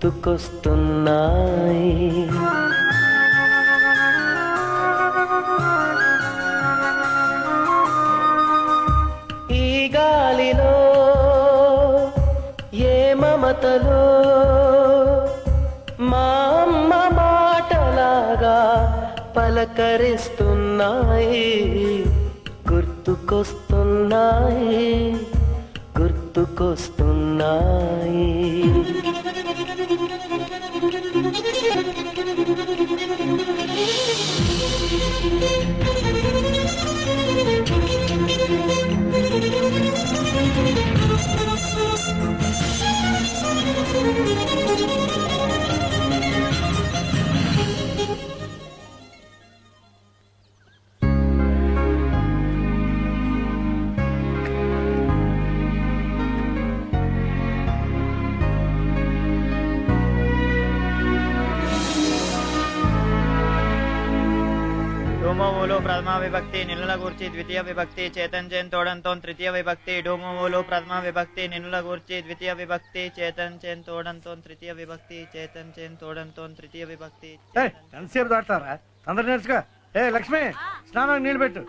గుర్తుకొస్తున్నాయి. ఈ గాలిలో ఏ మమతలో మా అమ్మ మాటలాగా పలకరిస్తున్నాయి. గుర్తుకొస్తున్నాయి, గుర్తుకొస్తున్నాయి. డూమోమూలు ప్రథమా విభక్తి నిన్నుల గూర్చి ద్వితీయ విభక్తి చేతన్ చేన్ తోడంతో తృతీయ విభక్తి. డూమోమూలు ప్రథమా విభక్తి నిన్నుల గూర్చి ద్వితీయ విభక్తి చేతన్ చేన్ తోడంతో తృతీయ విభక్తి. చేతన్ చేన్ తోడంతో తృతీయ విభక్తి. ఎంతసేపు దాటారా? అందరు నేర్చుకో. ఏ లక్ష్మి, స్నానానికి నీళ్ళు పెట్టు.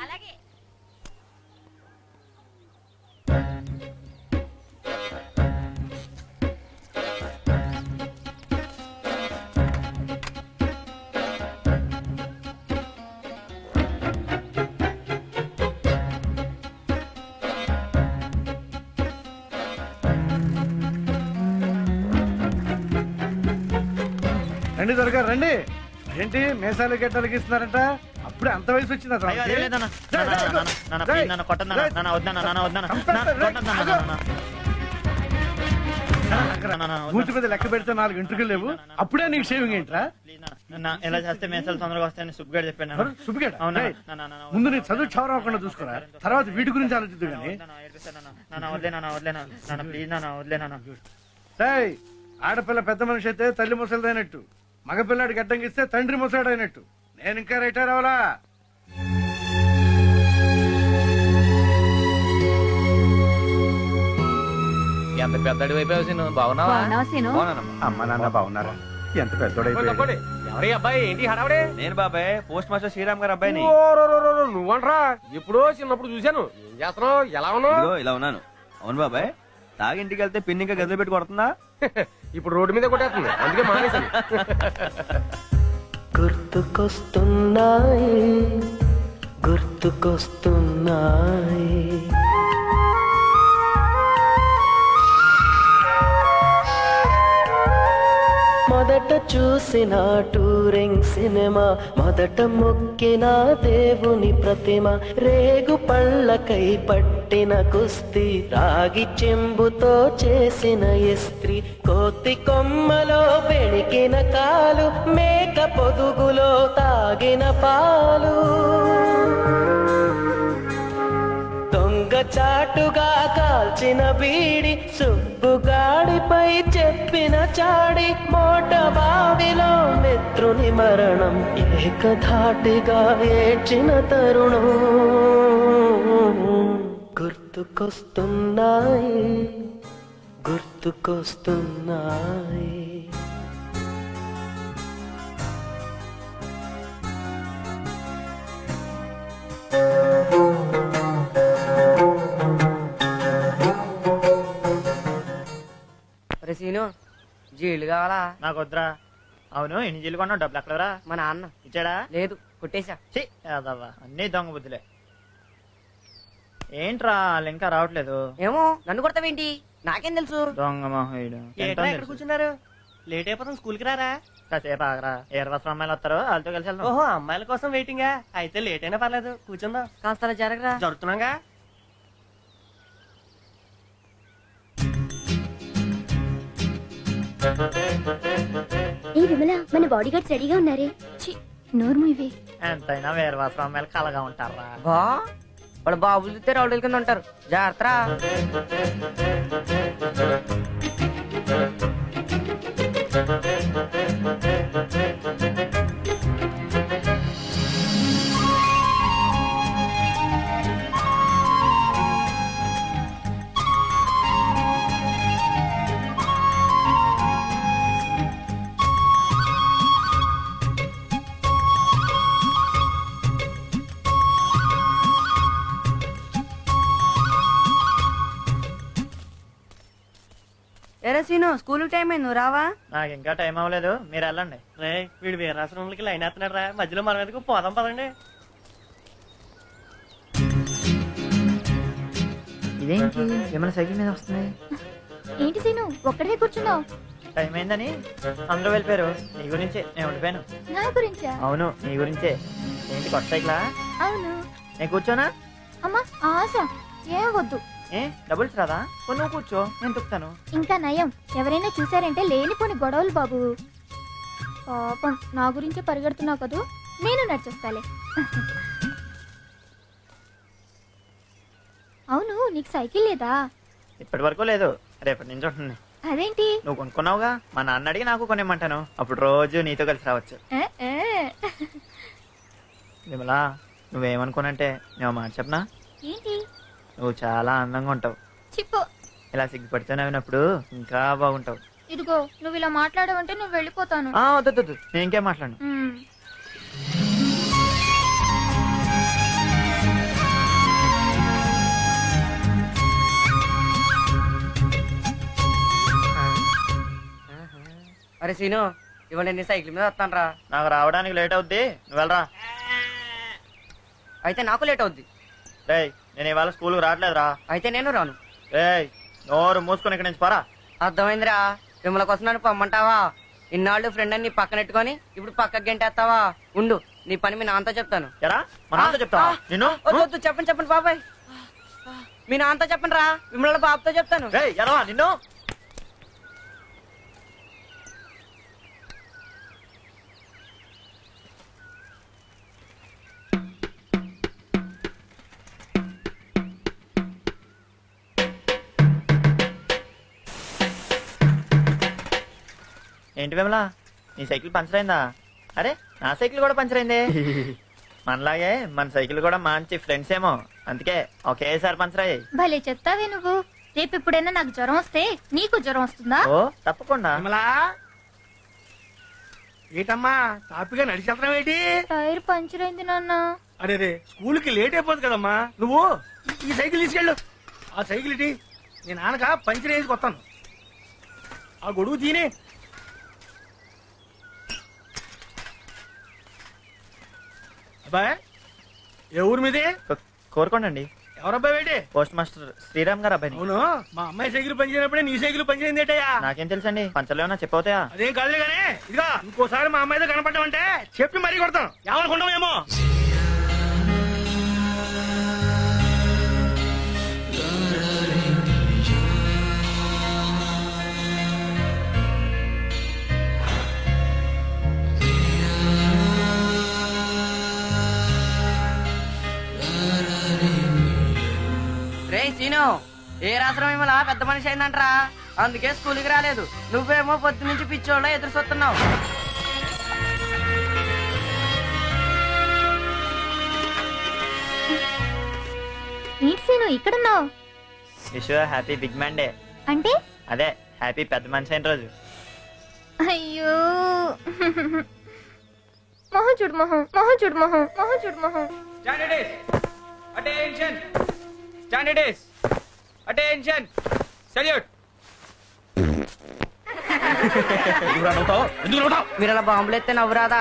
రండి త్వరగా రండి. ఏంటి మేసాలు గెట్టాలకి ఇస్తున్నారంట? అప్పుడే అంత వయసు వచ్చిందా? మూతి మీద లెక్క పెడితే 4 ఇంటర్వ్యూ లేవు, అప్పుడే నీకు షేవింగ్ ఏంట్రా? ఎలా చేస్తే మేసాలు తొందరగా వస్తాయని సుబ్బుగాడు చెప్పాను. సుబ్బుగాడు ముందు నీ చదువు క్షవరం అవ్వకుండా చూసుకోరా, తర్వాత వీటి గురించి ఆలోచిద్దు కానీ. ఆడపిల్ల పెద్ద మనిషి అయితే తల్లి ముసలిదైనట్టు, మగపిల్లాడి గడ్డంగిస్తే తండ్రి ముసలాడైనట్టు. నేను ఇంకా రిటైర్ అవ్వాలా? ఎంత పెద్దడి వైపు బాగున్నావా? అమ్మ నాన్న బాగున్నారా? ఎంత పెద్దోడైపోయాడు. ఎవరి అబ్బాయి? ఏంటి హడావుడే? నేను బాబాయ్, పోస్ట్ మాస్టర్ శ్రీరామ్ గారు అబ్బాయిని. నువ్వంట్రా? ఎప్పుడో చిన్నప్పుడు చూశాను. ఏం చేస్తున్నావు? ఎలా ఉన్నావు? ఇలా ఉన్నాను. అవును బాబాయ్, తాగి ఇంటికి వెళ్తే పిన్ని ఇంకా గదిలో పెట్టి కొడుతుందా? ఇప్పుడు రోడ్డు మీద కొట్టేస్తుంది, అందుకే మానేశాను. గుర్తుకొస్తున్నాయి, గుర్తుకొస్తున్నాయి. మొదట చూసిన టూరింగ్ సినిమా, మొదట మొక్కిన దేవుని ప్రతిమ, రేగు పళ్ళకై పట్టిన కుస్తీ, రాగి చెంబుతో చేసిన ఇస్త్రీ, కోతి కొమ్మలో బెణికిన కాలు, మేక పొదుగులో తాగిన పాలు, దొంగ చాటుగా కాల్చిన బీడి, సుబ్బుగాడిపై చెప్పిన చాడి, మోట బావిలో మిత్రుని మరణం, ఏకధాటిగా ఏడ్చిన తరుణం. గుర్తుకొస్తున్నాయి, గుర్తుకొస్తున్నాయి. సీను జీళ్ళు కావాలా? నాకు వద్దురా. అవును, ఎన్ని జీలు కొన్నావు? డబ్బులు ఎక్కడరా? మా నాన్న ఇచ్చాడా? లేదు, కొట్టేశా. అన్నీ దొంగ బుద్ధులే. ఏంట్రా వాళ్ళు ఇంకా రావట్లేదు? ఏమో, నన్ను కొడతావేంటి? నాకేం తెలుసు? దొంగ మహోయుడు. కూర్చున్నారు, లేట్ అయిపోతాం. స్కూల్ కి రారా? కాసేపు ఆగరా, ఏర్వసరం అమ్మాయిలు వస్తారు, వాళ్ళతో కలిసి వెళ్దాం. ఓహో, అమ్మాయిల కోసం వెయిటింగా? అయితే లేట్ అయినా పర్లేదు, కూర్చుందాం. కాస్త జరగరా. జరుగుతున్నాగా. ఏ విమల, మన బాడీ గార్డ్స్ రెడీగా ఉన్నారే. నోర్ము ఇవే. ఎంతైనా వేర్వాసరం అమ్మాయిలు కలగా ఉంటారా? వాడు బాబులు చూస్తే రౌడీల కింద ఉంటారు, జాగ్రత్త. ఎరా సీను స్కూల్ టైం అయింది నువ్వు రావా? నాకు ఇంకా టైం అవ్వలేదు, మీరు వెళ్ళండి. రే వీడు వీరాశ్రమంలోకి లైన్ వేస్తున్నాడు రా, మధ్యలో మన మీదకి పోదాం పదండి. ఇదేంటి ఏమైనా సైకిల్ మీద వస్తుంది? ఏంటి సీను ఒక్కడే కూర్చున్నావు? టైం అయిందని అందరూ వెళ్ళిపోయారు. నీ గురించే నేను ఉండిపోయాను. నా గురించా? అవును, నీ గురించే. ఏంటి కొత్త సైకిలా? అవును. నేను కూర్చోనా? అమ్మా ఆశ ఏ వద్దు. ఏ డబుల్స్ రాదా? నువ్వు కూర్చో, నేను తొక్కుతాను. ఇంకా నయం, ఎవరైనా చూసారంటే లేనిపోని గొడవలు బాబు. పాపం నా గురించే పరిగెడుతున్నావు కదూ, నేను నడిచేస్తాలే. అవును నీకు సైకిల్ లేదా? ఇప్పటి వరకు లేదు, రేపటి నుంచి ఉంటుంది. అదేంటి? నువ్వు కొనుక్కున్నావుగా, మా నాన్న అడిగి నాకు కొనిమ్మంటాను. అప్పుడు రోజు నీతో కలిసి రావచ్చు. ఏ, ఏ. విమలా, నువ్వేమనుకోనంటే నేను మాట చెప్పనా? ఏంటి? నువ్వు చాలా అందంగా ఉంటావు. చిప్పు. ఇలా సిగ్గుపడితే నవ్వినప్పుడు ఇంకా బాగుంటావు. ఇదిగో నువ్వు ఇలా మాట్లాడవంటే నువ్వు వెళ్ళిపోతాను. వద్దు, నేను ఇంకేం మాట్లాడను. మ్మ్. అరే సీను ఇవాళ నేను సైకిల్ మీద వస్తాను రా. నాకు రావడానికి లేట్ అవుద్ది, నువ్వు వెళ్ళరా. అయితే నాకు లేట్ అవుద్ది. రేయ్, నేను ఇవాళ స్కూల్కి రావట్లేదురా. అయితే నేను రాను. రేయ్, నోరు మూసుకొని ఇక్కడి నుంచి పోరా. అర్థమైందిరా. విమల కోసం నన్ను పొమ్మంటావా? ఇన్నాళ్ళు ఫ్రెండ్ అని నీ పక్కనెట్టుకొని ఇప్పుడు పక్కకి గంటేస్తావా? ఉండు, నీ పని మీ నాన్నతో చెప్తాను. ఎరా, మా నాన్నతో చెప్తావా? నిన్ను వద్దు, చెప్పండి బాబాయ్. మీ నాన్నతో చెప్పండి రా, విమల బాబుతో చెప్తాను. రేయ్, ఎరవా నిన్ను. ఏంటి విమలా, నీ సైకిల్ పంచర్ అయిందా? అరే, నా సైకిల్ కూడా పంచర్ అయింది. మనలాగే మన సైకిల్ కూడా మంచి ఫ్రెండ్స్ ఏమో, అందుకే ఒకేసారి పంచర్ అయ్యాయి. భలే చెప్తావే నువ్వు. రేపు ఎప్పుడైనా నాకు జ్వరం వస్తే నీకు జ్వరం వస్తుందా? ఓ తప్పకుండా. విమలా ఏటమ్మా తాపిగా నడిచేస్తున్నావు ఏంటి? టైర్ పంచర్ అయింది నాన్న. అరే రే, స్కూల్ కి లేట్ అయిపోతుంది కదమ్మా. నువ్వు ఈ సైకిల్ తీసుకెళ్ళు. ఆ సైకిల్ ఇటీ, నీ నాన్నక పంచర్ వేసి కొత్తాను. ఆ గొడుగు తీనే. అబ్బాయి ఏ ఊరు మీది? కోరుకోండి. ఎవరబ్బాయి ఏంటి? పోస్ట్ మాస్టర్ శ్రీరామ్ గారు అబ్బాయి. అవును, మా అమ్మాయి సైకిల్ పనిచేయనప్పుడే నీ సైకిల్ పనిచేయింది ఏంటయ్యా? నాకేం తెలుసండి, పంచర్లు ఏమన్నా చెప్పవుతాయా? అదేం కాదులే గానీ, ఇదిగా ఇంకోసారి మా అమ్మాయితో కనపడ్డామంటే చెప్పి మరీ కొడతాను. ఏమనుకుంటామేమో. రే సీను, ఏ రాత్రం విమల పెద్ద మనిషి అయిందంటరా, అందుకే స్కూల్కి రాలేదు. నువ్వేమో పొద్దు నుంచి పిచ్చోళ్ళ ఎదురు చూస్తున్నావు. ఏంటి సీను ఇక్కడున్నావు? Wish happy big man day. అంటే? అదే హ్యాపీ పెద్ద మనిషి అయిన రోజు. అయ్యో మొహం చూడు, మొహం చూడు, మొహం చూడు, మొహం. Attention salute. మీరు అలా బాంబులు ఎత్తే నవ్వురాదా?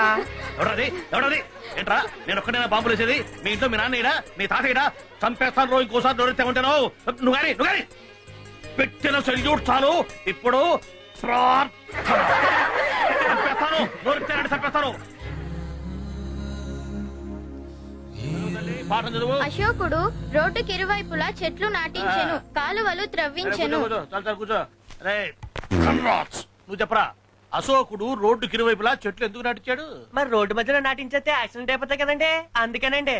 ఎవరది ఏంట్రా? నేను ఒక్కడైనా బాంబులు వేసేది? మీ ఇంట్లో మీ నాన్న మీ తాతయ్యడా? చంపేస్తాను రోజు ఇంకోసారి దొరికితే ఉంటాను. నువ్వు గాని పెట్టిన సెల్యూట్ చాలు. ఇప్పుడు చంపేస్తాను, దొరికితే చంపేస్తాను. పాఠం చదువు. అశోకుడు రోడ్డుకి ఇరువైపులా చెట్లు నాటించెను, కాలువలు త్రవ్వించెను. కూర్చో. నువ్వు చెప్పరా, అశోకుడు రోడ్డుకి ఇరువైపులా చెట్లు ఎందుకు నాటించాడు? మరి రోడ్డు మధ్యలో నాటించేస్తే యాక్సిడెంట్ అయిపోతాయి కదండి, అందుకేనండి.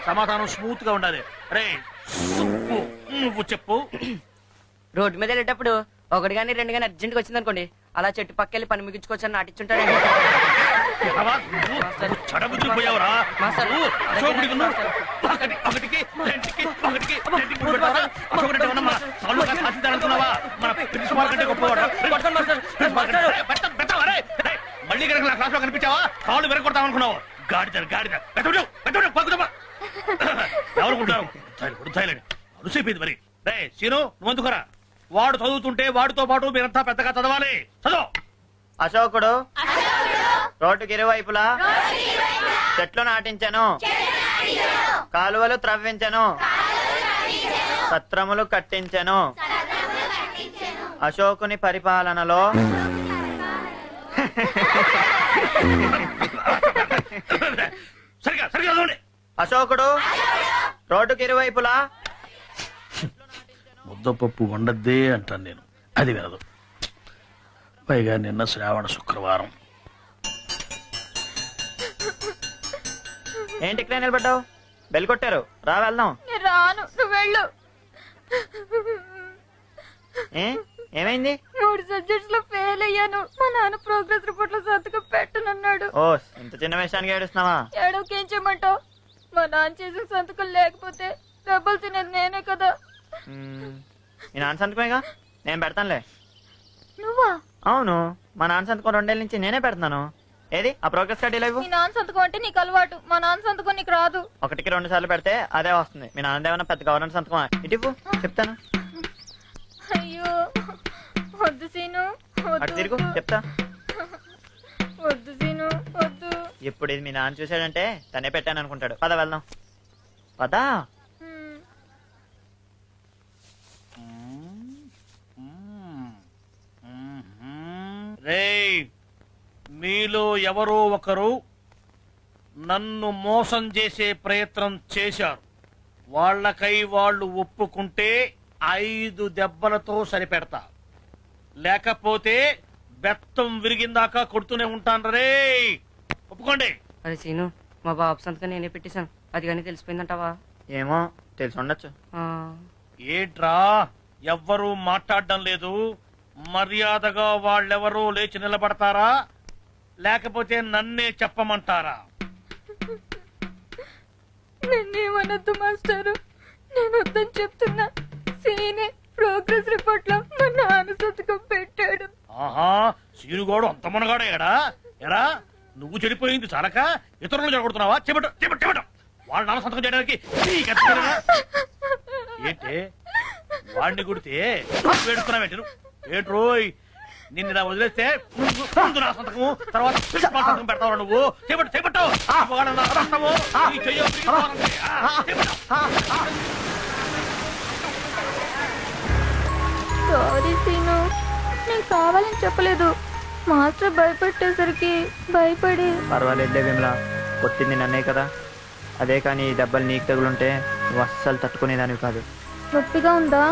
సమాధానం స్మూత్ గా ఉండాలి. రే నువ్వు చెప్పు. రోడ్డు మీద వెళ్ళేటప్పుడు ఒకటి గానీ రెండు గానీ అర్జెంట్ గా వచ్చింది అనుకోండి, అలా చెట్టు పక్కెళ్ళి పని ముగించుకోవచ్చు అని నాటించుంటాడు. చడబుద్ధిపోయావురా. మళ్ళీ కనుక నా క్లాస్ లో కనిపించావా కాళ్ళు వెరగొడతాం అనుకున్నావు. గాడిద ఎవరుకుంటారు? అరుసైపోయింది మరి. రే సీను, నువ్వు అందుకోరా. వాడు చదువుతుంటే వాడితో పాటు మీరంతా పెద్దగా చదవాలి. చదువు. అశోకుడు రోడ్డుకి ఇరువైపులా చెట్లు నాటించెను, కాలువలు త్రవ్వించెను, సత్రములు కట్టించెను. అశోకుని పరిపాలనలో సరిగా సరిగా చదవండి. అశోకుడు రోడ్డుకి ఇరువైపులా ముద్దపప్పు వండద్దే అంటాను నేను, అది వినదు. పైగా నిన్న శ్రావణ శుక్రవారం. ఏంటి ఇక్కడ నిలబడ్డావు? బెల్ కొట్టారు, రా వెళ్దాం. రాను, నువ్వు వెళ్ళు. ఏమైంది? 3 సబ్జెక్ట్స్ లో ఫెయిల్ అయ్యాను. మా నాన్న ప్రోగ్రెస్ రిపోర్ట్ లో సంతకం పెట్టనన్నాడు. ఓ, ఇంత చిన్న విషయానికి ఏడుస్తున్నావా? ఏడవకేం చేయమంటావు? మా నాన్న చేసిన సంతకం లేకపోతే డబ్బులు తినేది నేనే కదా. మీ నాన్న సంతకమేగా, నేను పెడతానులే. నువ్వా? అవును, మా నాన్న సంతకం 2 ఏళ్ళ నుంచి నేనే పెడుతున్నాను. ఏది ఆ ప్రోగ్రెస్ కార్డు ఇలా ఇవ్వు. మీ నాన్న సంతకం అంటే నీకు అలవాటు, మా నాన్న సంతకం నీకు రాదు. 1కి 2 సార్లు పెడితే అదే వస్తుంది. మీ నాన్న ఏమన్నా పెద్ద గవర్నమెంట్ సంతకం? ఇటు ఇవ్వు, చెప్తాను. అయ్యో వద్దు సీను, అటు తిరుగు, చెప్తా. వద్దు సీను, వద్దు. ఇప్పుడు ఇది మీ నాన్న చూసాడంటే తనే పెట్టాను అనుకుంటాడు. పద వెళ్దాం, పదా. రేయ్, మీలో ఎవరో ఒకరు నన్ను మోసం చేసే ప్రయత్నం చేశారు. వాళ్ళకై వాళ్ళు ఒప్పుకుంటే 5 దెబ్బలతో సరిపెడతా, లేకపోతే బెత్తం విరిగిందాకా కొడుతూనే ఉంటాను. రే, ఒప్పుకోండి. అరే సీను, మా బాబు సంతకం నేనే పెట్టేశాను, అది కానీ తెలిసిపోయిందంటావా? ఏమో, తెలిసి ఉండొచ్చు. ఏంట్రా ఎవ్వరూ మాట్లాడడం లేదు? మర్యాదగా వాళ్ళెవరూ లేచి నిలబడతారా, లేకపోతే నన్నే చెప్పమంటారా? నన్నేమనొద్దు మాస్టారు, నేను వద్దని చెప్తున్నా. సీనే ప్రోగ్రెస్ రిపోర్ట్ లో మా నాన్న సంతకం పెట్టాడు. ఆహా, సీనుగోడు అంత మనగాడే ఎడా? ఎరా, నువ్వు చెడిపోయింది చాలక ఇతరులు చెడగొడుతున్నావా? చెబట చెబట చెబట వాళ్ళ నాన్న సంతకం చేయడానికి ఏంటే? వాడిని కుడితే వేడుకున్నావు ఏంట్రోయ్? నిన్ను ఇలా వదిలేస్తే ముందు నా సంతకము, తర్వాత సంతకం పెడతావు నువ్వు. చెబట చెబట్టు సారీ సీను, నేను కావాలని చెప్పలేదు. మాస్టర్ భయపెట్టేసరికి భయపడి. పర్వాలేదులే విమలా, కొట్టింది నన్నే కదా. అదే కానీ ఈ దెబ్బలు నీకు తగులుంటే నువ్వు అస్సలు తట్టుకునేదానివి కాదు. నొప్పిగా ఉందా?